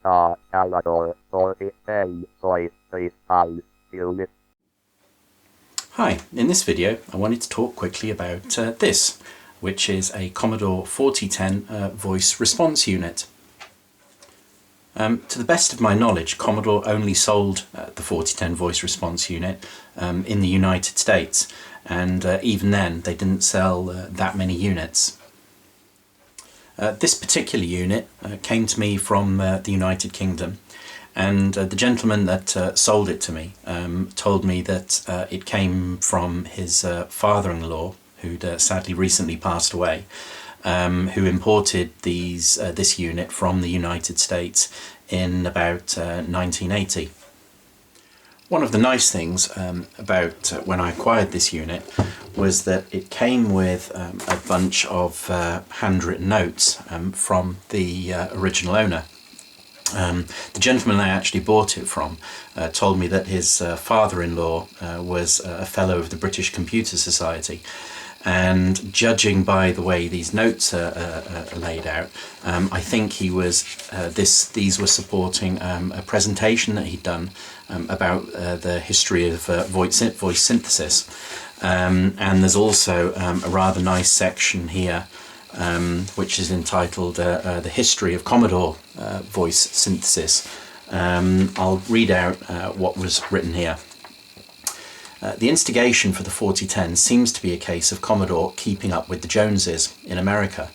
Commodore PET voice response unit. Hi, in this video I wanted to talk quickly about this, which is a Commodore 4010 voice response unit. To the best of my knowledge, Commodore only sold the 4010 voice response unit in the United States, and even then they didn't sell that many units. This particular unit came to me from the United Kingdom, and the gentleman that sold it to me told me that it came from his father-in-law, who'd sadly recently passed away, who imported this unit from the United States in about 1980. One of the nice things about when I acquired this unit was that it came with a bunch of handwritten notes from the original owner. The gentleman I actually bought it from told me that his father-in-law was a fellow of the British Computer Society, and judging by the way these notes are laid out, I think he was these were supporting a presentation that he'd done about the history of voice synthesis, and there's also a rather nice section here which is entitled The History of Commodore Voice Synthesis. I'll read out what was written here. The instigation for the 4010 seems to be a case of Commodore keeping up with the Joneses in America.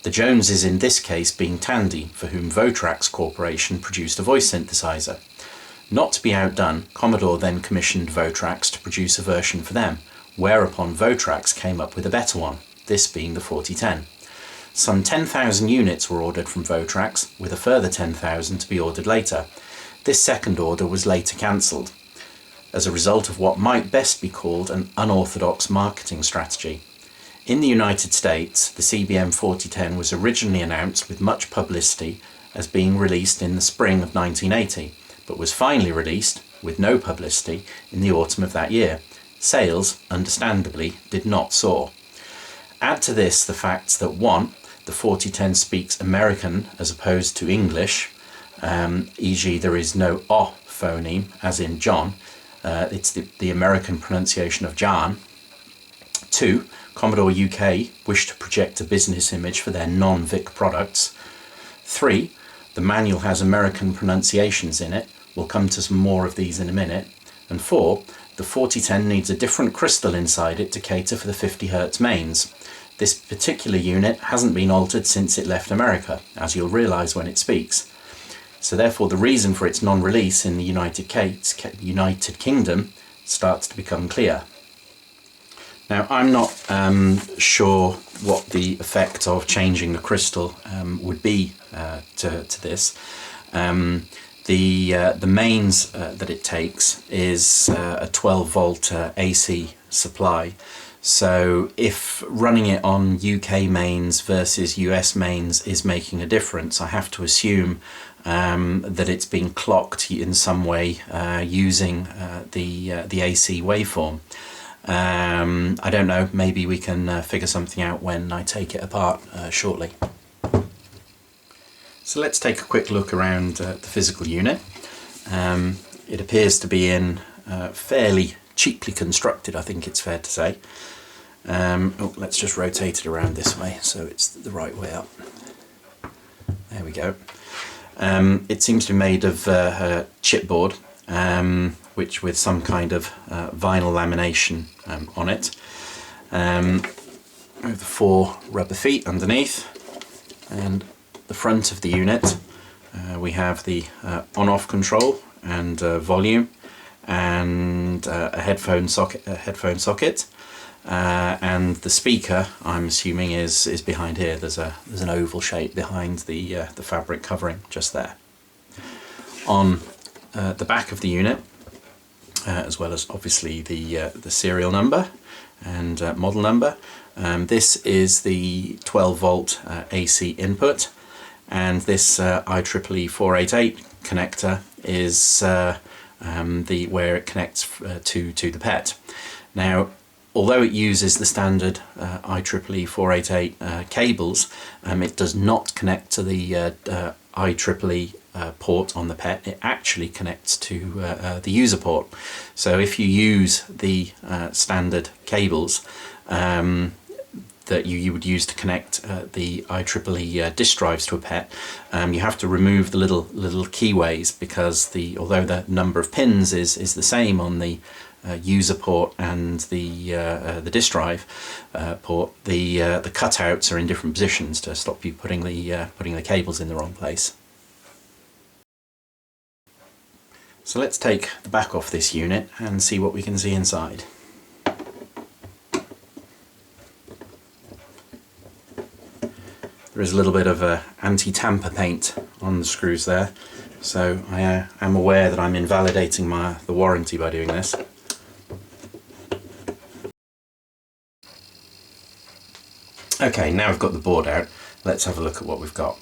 The Joneses in this case being Tandy, for whom Votrax Corporation produced a voice synthesizer. Not to be outdone, Commodore then commissioned Votrax to produce a version for them, whereupon Votrax came up with a better one, this being the 4010. Some 10,000 units were ordered from Votrax, with a further 10,000 to be ordered later. This second order was later cancelled, as a result of what might best be called an unorthodox marketing strategy. In the United States, the CBM 4010 was originally announced with much publicity as being released in the spring of 1980, but was finally released, with no publicity, in the autumn of that year. Sales, understandably, did not soar. Add to this the fact that 1. The 4010 speaks American as opposed to English, e.g. there is no O phoneme, as in John. It's the American pronunciation of John. 2. Commodore UK wished to project a business image for their non-VIC products. 3. The manual has American pronunciations in it. We'll come to some more of these in a minute. And 4. The 4010 needs a different crystal inside it to cater for the 50 Hz mains. This particular unit hasn't been altered since it left America, as you'll realise when it speaks. So therefore the reason for its non-release in the United Kingdom starts to become clear. Now, I'm not sure what the effect of changing the crystal would be to this. The mains that it takes is a 12 volt AC supply. So if running it on UK mains versus US mains is making a difference, I have to assume that it's been clocked in some way using the AC waveform. I don't know, maybe we can figure something out when I take it apart shortly. So let's take a quick look around the physical unit. It appears to be in fairly cheaply constructed, I think it's fair to say. Let's just rotate it around this way so it's the right way up. There we go. It seems to be made of chipboard, which with some kind of vinyl lamination on it. With the 4 rubber feet underneath, and the front of the unit we have the on-off control and volume, and a headphone socket. And the speaker, I'm assuming, is behind here. There's an oval shape behind the fabric covering just there. On the back of the unit, as well as obviously the serial number and model number, this is the 12 volt AC input, and this IEEE 488 connector is where it connects to the PET. Now, although it uses the standard IEEE 488 cables, it does not connect to the IEEE port on the PET, it actually connects to the user port. So if you use the standard cables that you would use to connect the IEEE disk drives to a PET, you have to remove the little keyways, because although the number of pins is the same on the user port and the disk drive port, the cutouts are in different positions to stop you putting the cables in the wrong place. So let's take the back off this unit and see what we can see inside. There is a little bit of anti-tamper paint on the screws there, so I am aware that I'm invalidating the warranty by doing this. Okay, now I've got the board out, let's have a look at what we've got.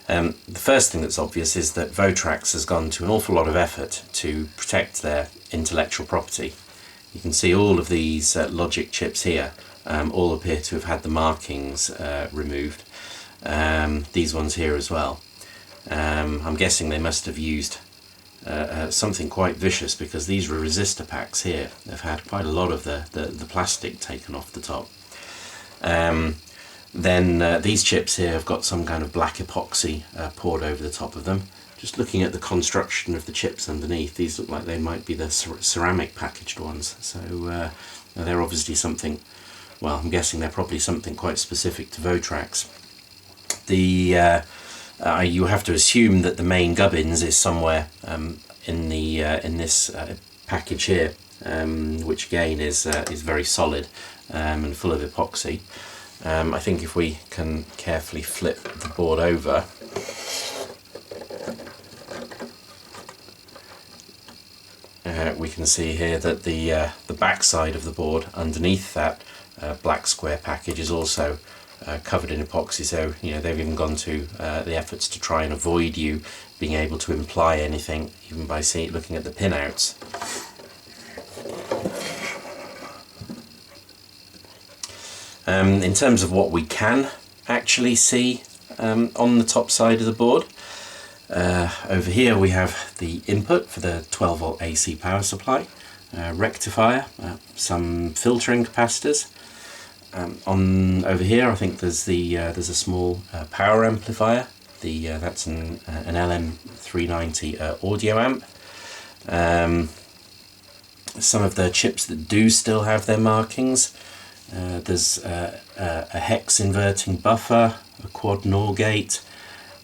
The first thing that's obvious is that Votrax has gone to an awful lot of effort to protect their intellectual property. You can see all of these logic chips here all appear to have had the markings removed. These ones here as well. I'm guessing they must have used something quite vicious, because these resistor packs here have had quite a lot of the plastic taken off the top. Then these chips here have got some kind of black epoxy poured over the top of them. Just looking at the construction of the chips underneath, these look like they might be the ceramic packaged ones, so they're obviously something, well, I'm guessing they're probably something quite specific to Votrax. You have to assume that the main gubbins is somewhere in this package here, which again is very solid and full of epoxy. I think if we can carefully flip the board over, we can see here that the back side of the board underneath that black square package is also covered in epoxy, so they've even gone to the efforts to try and avoid you being able to imply anything, even by looking at the pinouts. In terms of what we can actually see on the top side of the board, over here we have the input for the 12 volt AC power supply, rectifier, some filtering capacitors. Over here I think there's a small power amplifier. That's an LM390 audio amp. Some of the chips that do still have their markings. There's a hex inverting buffer, a quad NOR gate,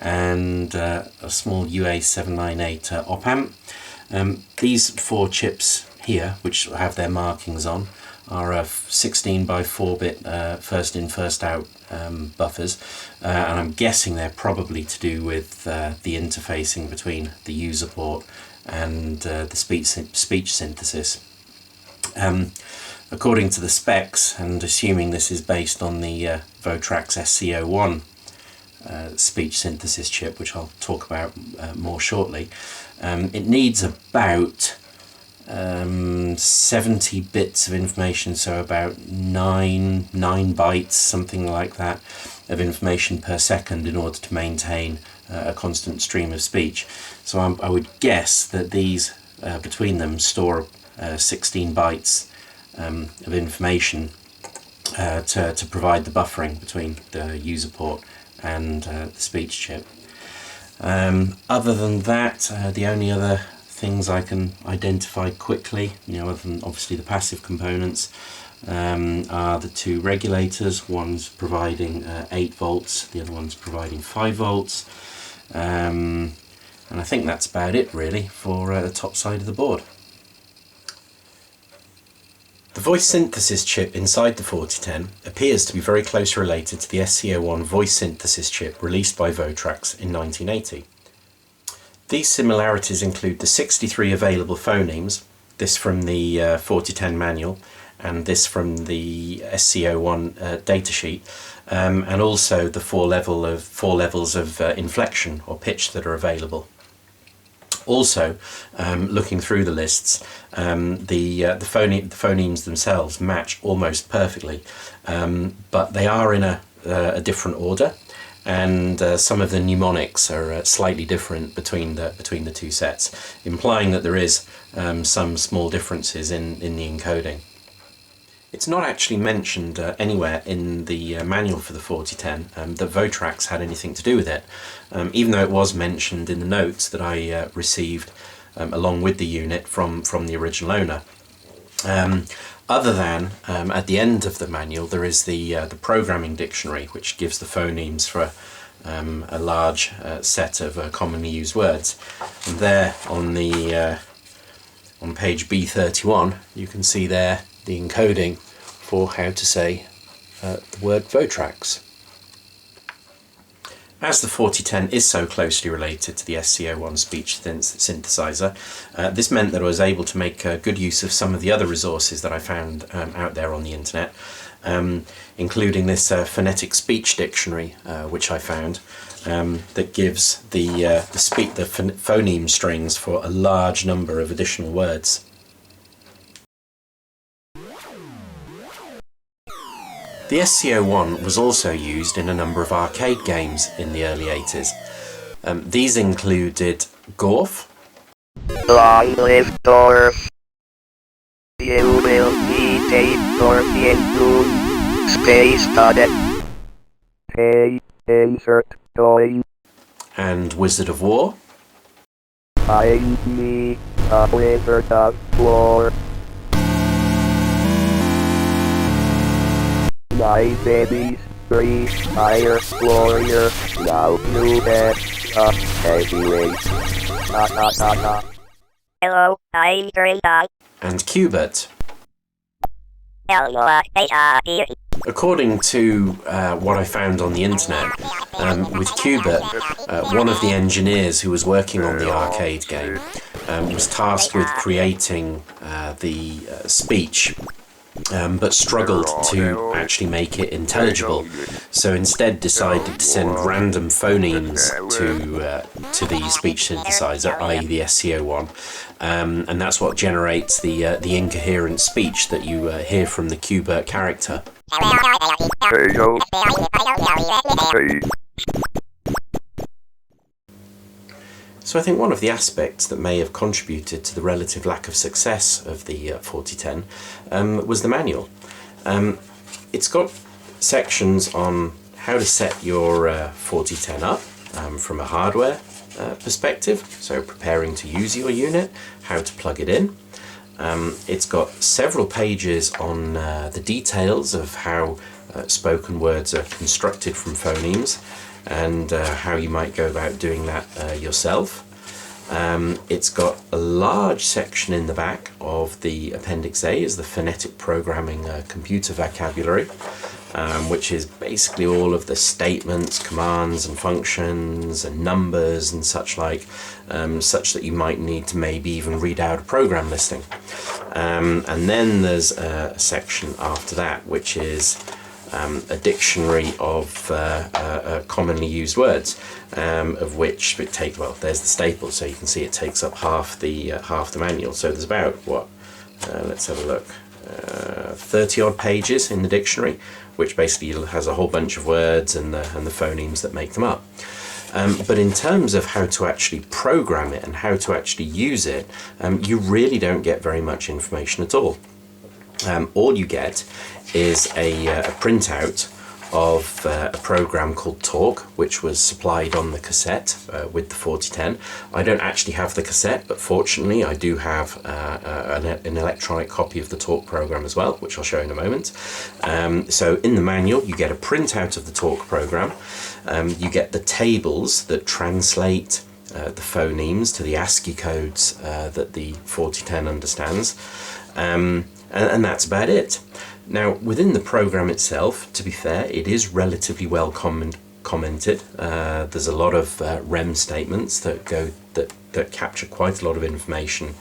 and a small UA798 op amp. These four chips here, which have their markings on, are 16 by 4-bit first in first out buffers, and I'm guessing they're probably to do with the interfacing between the user port and the speech synthesis. According to the specs, and assuming this is based on the Votrax SC01 speech synthesis chip, which I'll talk about more shortly, it needs about 70 bits of information, so about 9 bytes, something like that, of information per second in order to maintain a constant stream of speech. So I would guess that these between them store 16 bytes of information to provide the buffering between the user port and the speech chip. Other than that, the only other things I can identify quickly, other than obviously the passive components, are the two regulators. One's providing 8 volts, the other one's providing 5 volts, and I think that's about it really for the top side of the board. The voice synthesis chip inside the 4010 appears to be very closely related to the SC01 voice synthesis chip released by Votrax in 1980. These similarities include the 63 available phonemes, this from the 4010 manual and this from the SC01 datasheet, and also the four levels of inflection or pitch that are available. Also, looking through the lists, the phonemes themselves match almost perfectly, but they are in a different order, and some of the mnemonics are slightly different between the two sets, implying that there is some small differences in the encoding. It's not actually mentioned anywhere in the manual for the 4010 that Votrax had anything to do with it, even though it was mentioned in the notes that I received along with the unit from the original owner. Other than at the end of the manual there is the programming dictionary, which gives the phonemes for a large set of commonly used words. And there on the on page B31 you can see there the encoding for how to say the word Votrax. As the 4010 is so closely related to the SC01 speech synthesizer, this meant that I was able to make good use of some of the other resources that I found out there on the internet, including this phonetic speech dictionary, which I found, that gives the phoneme strings for a large number of additional words. The SC01 was also used in a number of arcade games in the early 80s. These included Gorf, Long live Dorf. You will be taken into space cadet. Hey, insert toy. and Wizard of War. Find me a wizard of war. My baby's free fire warrior. Now you bet a heavyweight. Ta ta ta ta. Hello, I'm Greta. And Qbert. Hello, According to what I found on the internet, with Qbert, one of the engineers who was working on the arcade game was tasked with creating the speech, but struggled to actually make it intelligible, so instead decided to send random phonemes to the speech synthesizer, i.e. the SC01, and that's what generates the incoherent speech that you hear from the Qbert character. So I think one of the aspects that may have contributed to the relative lack of success of the 4010 was the manual. It's got sections on how to set your 4010 up from a hardware perspective, so preparing to use your unit, how to plug it in. It's got several pages on the details of how spoken words are constructed from phonemes, and how you might go about doing that yourself. It's got a large section in the back of the Appendix A as the phonetic programming computer vocabulary, which is basically all of the statements, commands and functions and numbers and such like, such that you might need to maybe even read out a program listing. And then there's a section after that which is a dictionary of commonly used words, of which it takes, well, there's the staple, so you can see it takes up half the manual. So there's about, what, let's have a look, 30 odd pages in the dictionary, which basically has a whole bunch of words and the phonemes that make them up. But in terms of how to actually program it and how to actually use it, you really don't get very much information at all. All you get is a printout of a program called Talk, which was supplied on the cassette with the 4010. I don't actually have the cassette, but fortunately I do have an electronic copy of the Talk program as well, which I'll show in a moment. So in the manual you get a printout of the Talk program, you get the tables that translate the phonemes to the ASCII codes that the 4010 understands. And that's about it. Now, within the program itself, to be fair, it is relatively well commented. There's a lot of REM statements that capture quite a lot of information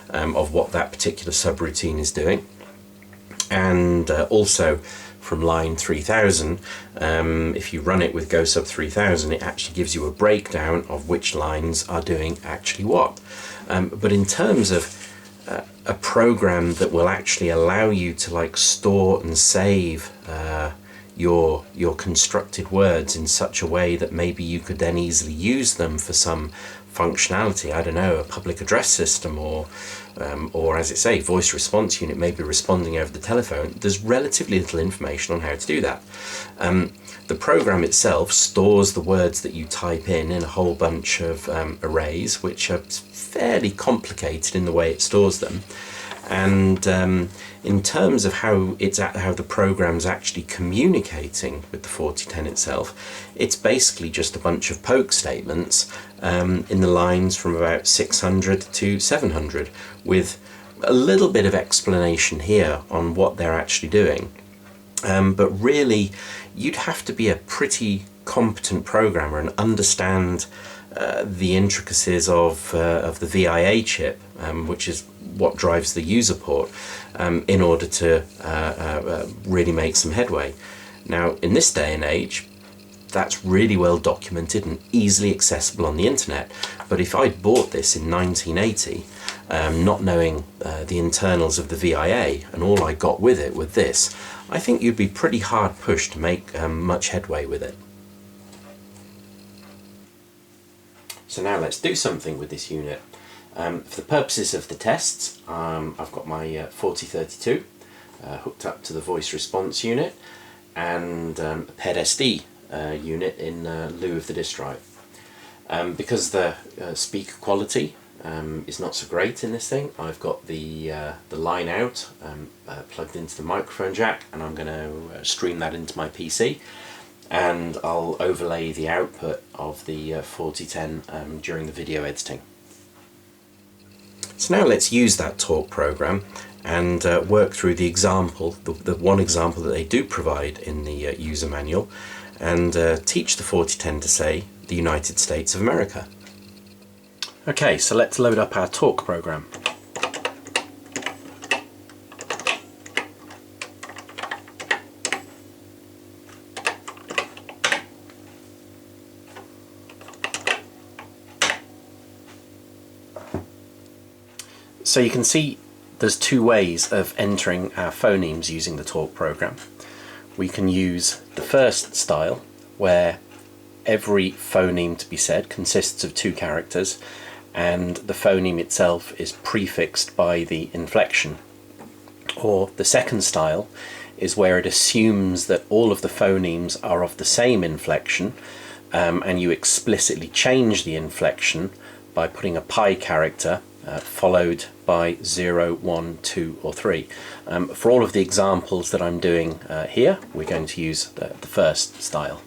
of what that particular subroutine is doing. And also from line 3000, if you run it with Go Sub 3000, it actually gives you a breakdown of which lines are doing actually what. But in terms of a program that will actually allow you to like store and save your constructed words in such a way that maybe you could then easily use them for some functionality. I don't know, a public address system, or as it say, voice response unit, maybe responding over the telephone. There's relatively little information on how to do that. The program itself stores the words that you type in a whole bunch of arrays, which are fairly complicated in the way it stores them. And in terms of how the program's actually communicating with the 4010 itself, it's basically just a bunch of poke statements in the lines from about 600 to 700, with a little bit of explanation here on what they're actually doing. But really, you'd have to be a pretty competent programmer and understand the intricacies of the VIA chip, which is what drives the user port, in order to really make some headway. Now, in this day and age, that's really well documented and easily accessible on the internet. But if I'd bought this in 1980, not knowing the internals of the VIA, and all I got with it with this, I think you'd be pretty hard pushed to make much headway with it. So now let's do something with this unit. For the purposes of the tests, I've got my 4032 hooked up to the voice response unit, and a PET SD unit in lieu of the disk drive. Because the speaker quality is not so great in this thing, I've got the line out plugged into the microphone jack, and I'm going to stream that into my PC, and I'll overlay the output of the 4010 during the video editing. So now let's use that talk program and work through the example, the one example that they do provide in the user manual, and teach the 4010 to say the United States of America. Okay, so let's load up our talk program. So you can see there's two ways of entering our phonemes using the talk program. We can use the first style, where every phoneme to be said consists of 2 characters, and the phoneme itself is prefixed by the inflection. Or the second style is where it assumes that all of the phonemes are of the same inflection, and you explicitly change the inflection by putting a pi character followed by 0, 1, 2 or 3. For all of the examples that I'm doing here, we're going to use the first style.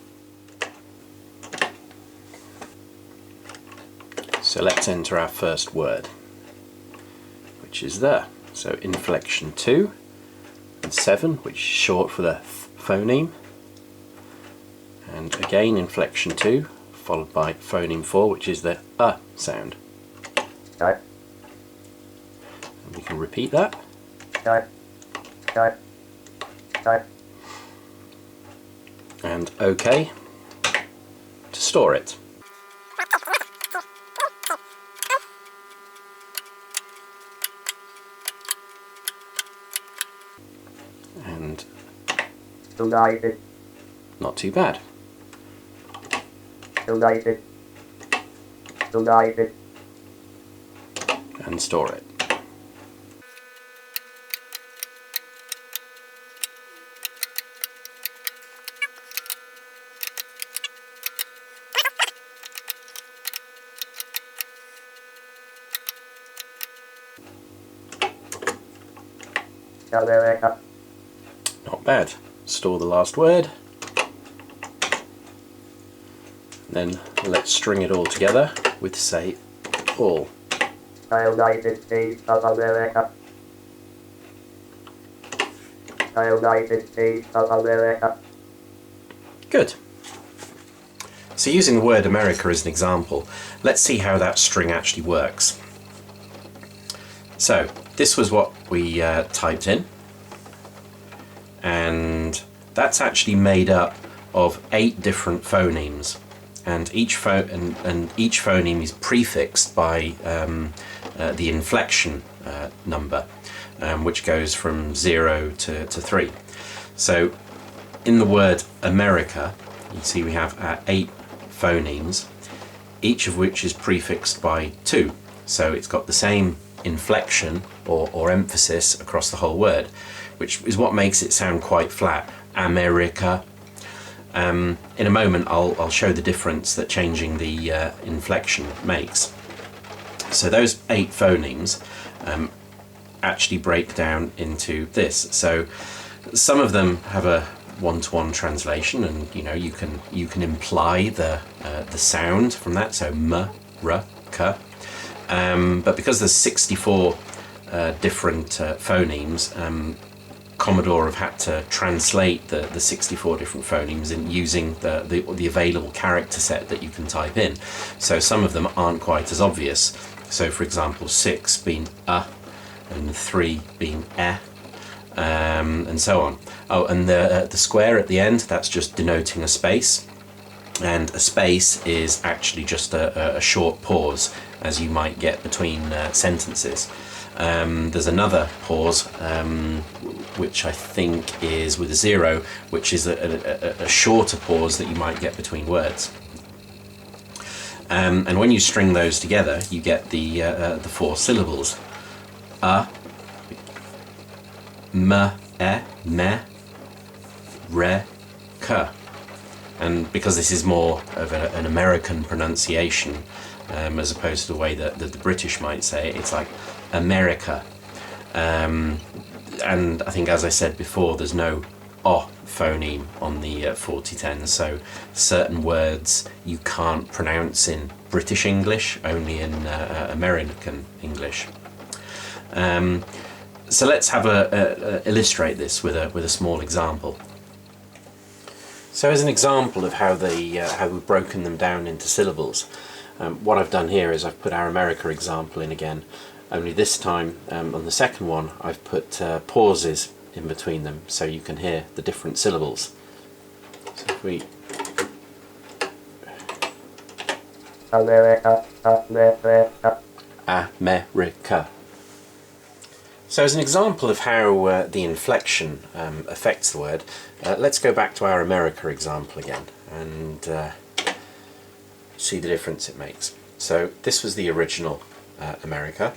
So let's enter our first word, which is there. So inflection 2 and 7, which is short for the phoneme, and again inflection 2 followed by phoneme 4, which is the sound. Right. And we can repeat that. Right. Right. Right. And OK to store it. And not too bad. And store it. Not bad. Store the last word. Then let's string it all together with, say, all. United States of America. United States of America. Good. So using the word America as an example, let's see how that string actually works. So this was what we typed in, and that's actually made up of 8 different phonemes, and each phoneme is prefixed by the inflection number, which goes from 0 to 3. So in the word America, you see we have 8 phonemes, each of which is prefixed by 2. So it's got the same inflection or emphasis across the whole word, which is what makes it sound quite flat. America. In a moment I'll show the difference that changing the inflection makes. So those 8 phonemes actually break down into this. So some of them have a one-to-one translation, and you can imply the sound from that. So m, r, k. But because there's 64 different phonemes, Commodore have had to translate the 64 different phonemes in using the available character set that you can type in. So some of them aren't quite as obvious. So for example, 6 being a, and 3 being e, and so on. Oh, and the square at the end, that's just denoting a space. And a space is actually just a short pause, as you might get between sentences. There's another pause, which I think is with a 0, which is a shorter pause that you might get between words. And when you string those together, you get the 4 syllables: a, m, e, me, re, k. And because this is more of an American pronunciation, as opposed to the way that the British might say it, it's like America. And I think, as I said before, there's no O phoneme on the 4010, so certain words you can't pronounce in British English, only in American English. So let's have illustrate this with a small example. So as an example of how we've broken them down into syllables, what I've done here is I've put our America example in again, only this time on the second one I've put pauses in between them so you can hear the different syllables. So if we America. America. So as an example of how the inflection affects the word, let's go back to our America example again and see the difference it makes. So this was the original America.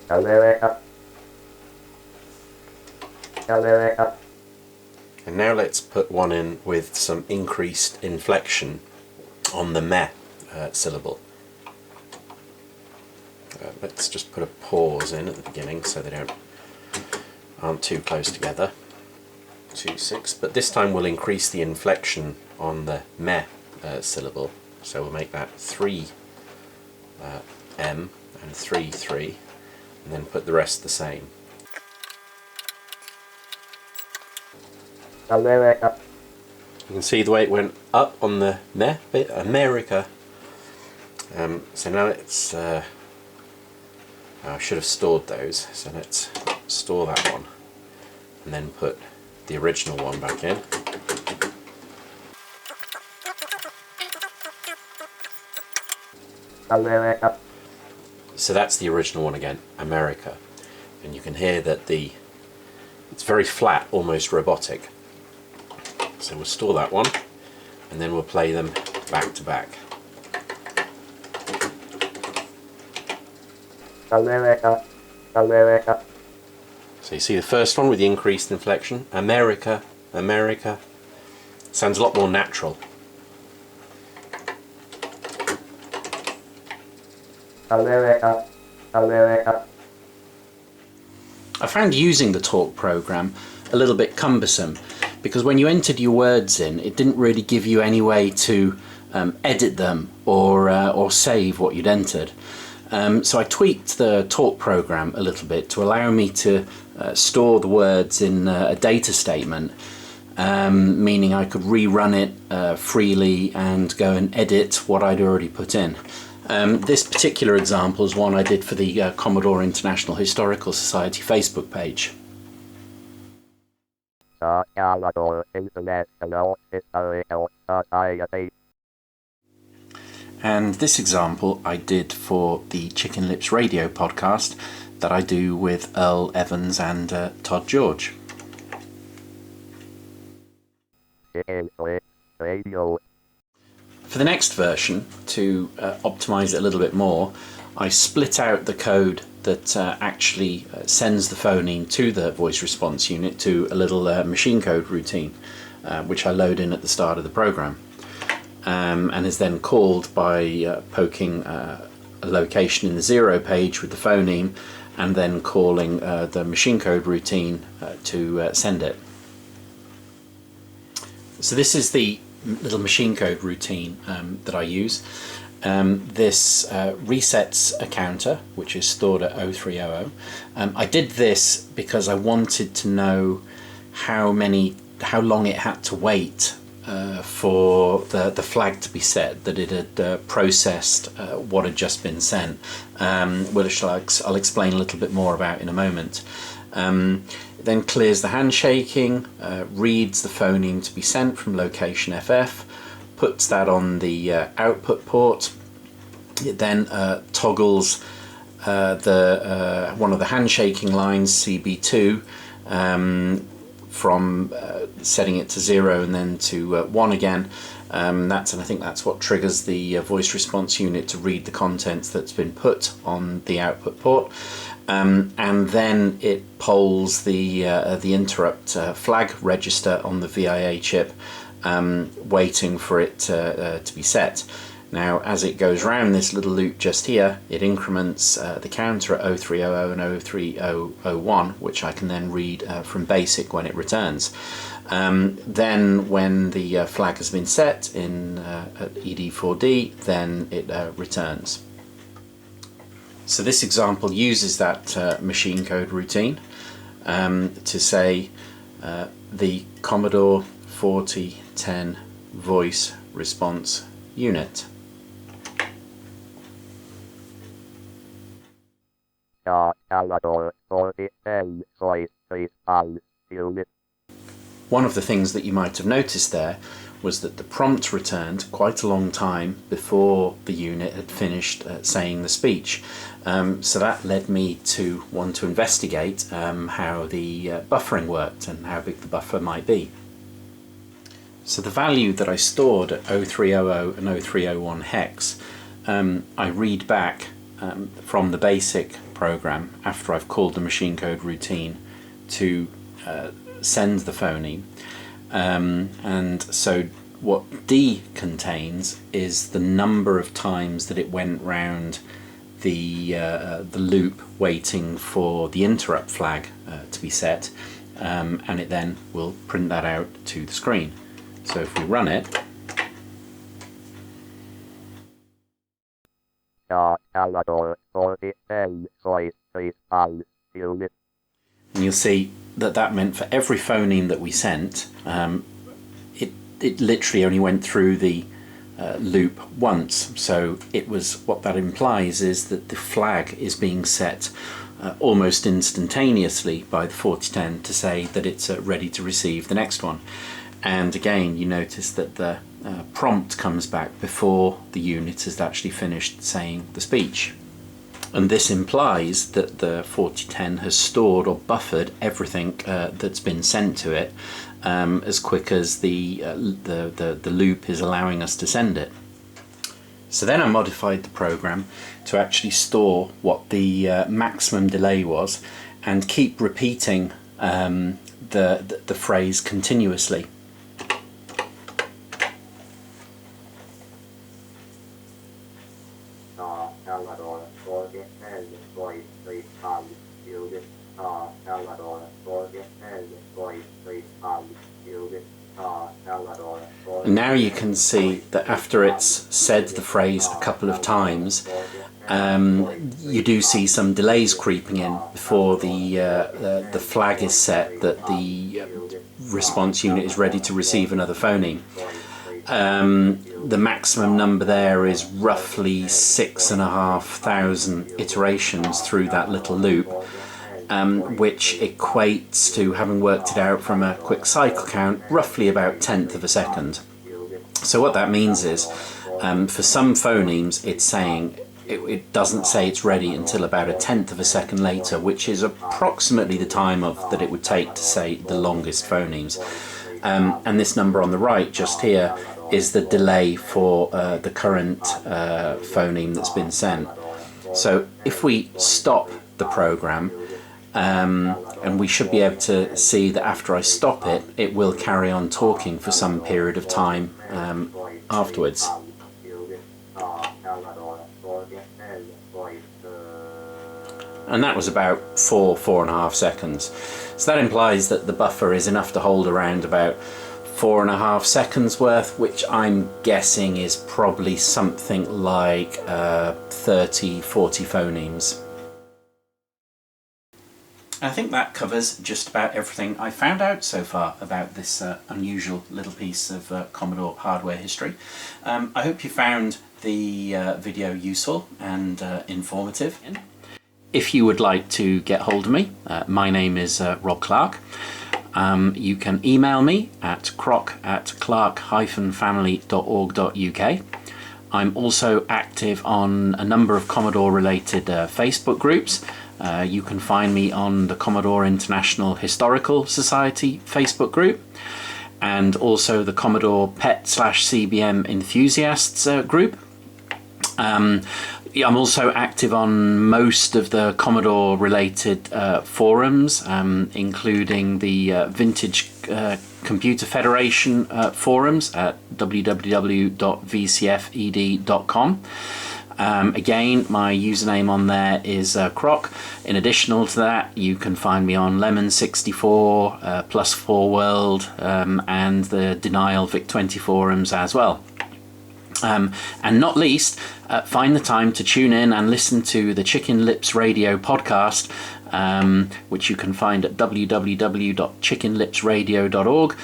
America. America. And now let's put one in with some increased inflection on the me syllable. Let's just put a pause in at the beginning so they aren't too close together. 2, 6. But this time we'll increase the inflection on the me syllable. So we'll make that 3 m and 3 3, and then put the rest the same. America. You can see the way it went up on the me bit, America. So now let's. I should have stored those, so let's store that one and then put the original one back in. America. So that's the original one again, America. And you can hear that it's very flat, almost robotic. So we'll store that one and then we'll play them back to back. America. America. So you see the first one with the increased inflection, America, America. Sounds a lot more natural. America. America. I found using the talk program a little bit cumbersome because when you entered your words in, it didn't really give you any way to edit them or save what you'd entered. So I tweaked the talk program a little bit to allow me to store the words in a data statement, meaning I could rerun it freely and go and edit what I'd already put in. This particular example is one I did for the Commodore International Historical Society Facebook page. The Commodore International Historical Society. And this example I did for the Chicken Lips Radio podcast that I do with Earl Evans and Todd George. Radio. For the next version, to optimize it a little bit more, I split out the code that actually sends the phoneme to the voice response unit to a little machine code routine, which I load in at the start of the program, and is then called by poking a location in the 0 page with the phoneme, and then calling the machine code routine to send it. So this is the little machine code routine that I use. This resets a counter which is stored at 0300. I did this because I wanted to know how long it had to wait for the flag to be set, that it had processed what had just been sent, which I'll explain a little bit more about in a moment. Then clears the handshaking, reads the phoneme to be sent from location FF, puts that on the output port. It then toggles one of the handshaking lines, CB2, from setting it to 0 and then to 1 again. I think that's what triggers the voice response unit to read the contents that's been put on the output port. And then it polls the interrupt flag register on the VIA chip, waiting for it to be set. Now, as it goes round this little loop just here, it increments the counter at 0300 and 0301, which I can then read from BASIC when it returns. Then when the flag has been set in at ED4D, then it returns. So this example uses that machine code routine to say the Commodore 4010 voice response unit. Commodore 4010 voice response unit. One of the things that you might have noticed there was that the prompt returned quite a long time before the unit had finished saying the speech. So that led me to want to investigate how the buffering worked and how big the buffer might be. So the value that I stored at 0300 and 0301 hex, I read back from the BASIC program after I've called the machine code routine to send the phoneme. And so what D contains is the number of times that it went round the loop waiting for the interrupt flag to be set, and it then will print that out to the screen. So if we run it, Commodore 4010 voice response unit. and you'll see that that meant for every phoneme that we sent, it literally only went through the loop once. So it was, what that implies is that the flag is being set almost instantaneously by the 4010 to say that it's ready to receive the next one. And again, you notice that the prompt comes back before the unit has actually finished saying the speech. And this implies that the 4010 has stored or buffered everything that's been sent to it as quick as the loop is allowing us to send it. So then I modified the program to actually store what the maximum delay was and keep repeating the phrase continuously. Commodore 4010 voice response unit. Commodore 4010 voice response unit. Commodore 4010. And now you can see that after it's said the phrase a couple of times, you do see some delays creeping in before the flag is set that the response unit is ready to receive another phoneme. The maximum number there is roughly 6,500 iterations through that little loop, which equates to, having worked it out from a quick cycle count, roughly about 1/10 of a second. So what that means is, for some phonemes, it's saying it doesn't say it's ready until about 1/10 of a second later, which is approximately the time that it would take to say the longest phonemes. And this number on the right, just here, is the delay for the current phoneme that's been sent. So if we stop the program, and we should be able to see that after I stop it, it will carry on talking for some period of time afterwards. And that was about 4.5 seconds. So that implies that the buffer is enough to hold around about 4.5 seconds worth, which I'm guessing is probably something like 30-40 phonemes. I think that covers just about everything I found out so far about this unusual little piece of Commodore hardware history. I hope you found the video useful and informative. If you would like to get hold of me, my name is Rob Clark. You can email me at croc@clark-family.org.uk. I'm also active on a number of Commodore related Facebook groups. You can find me on the Commodore International Historical Society Facebook group, and also the Commodore PET/CBM Enthusiasts group. I'm also active on most of the Commodore related forums, including the Vintage Computer Federation forums at www.vcfed.com. Again, my username on there is Croc. In addition to that, you can find me on Lemon64, Plus4World, and the Denial Vic20 forums as well. And not least, find the time to tune in and listen to the Chicken Lips Radio podcast, which you can find at www.chickenlipsradio.org,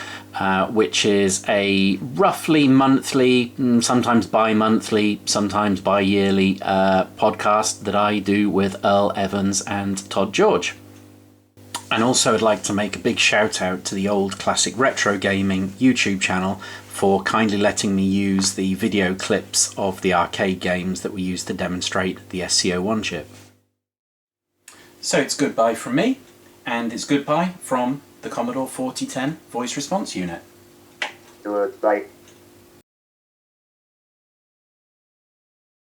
which is a roughly monthly, sometimes bi-monthly, sometimes bi-yearly podcast that I do with Earl Evans and Todd George. And also I'd like to make a big shout out to the Old Classic Retro Gaming YouTube channel for kindly letting me use the video clips of the arcade games that we used to demonstrate the SC01 chip. So it's goodbye from me, and it's goodbye from the Commodore 4010 voice response unit. Goodbye.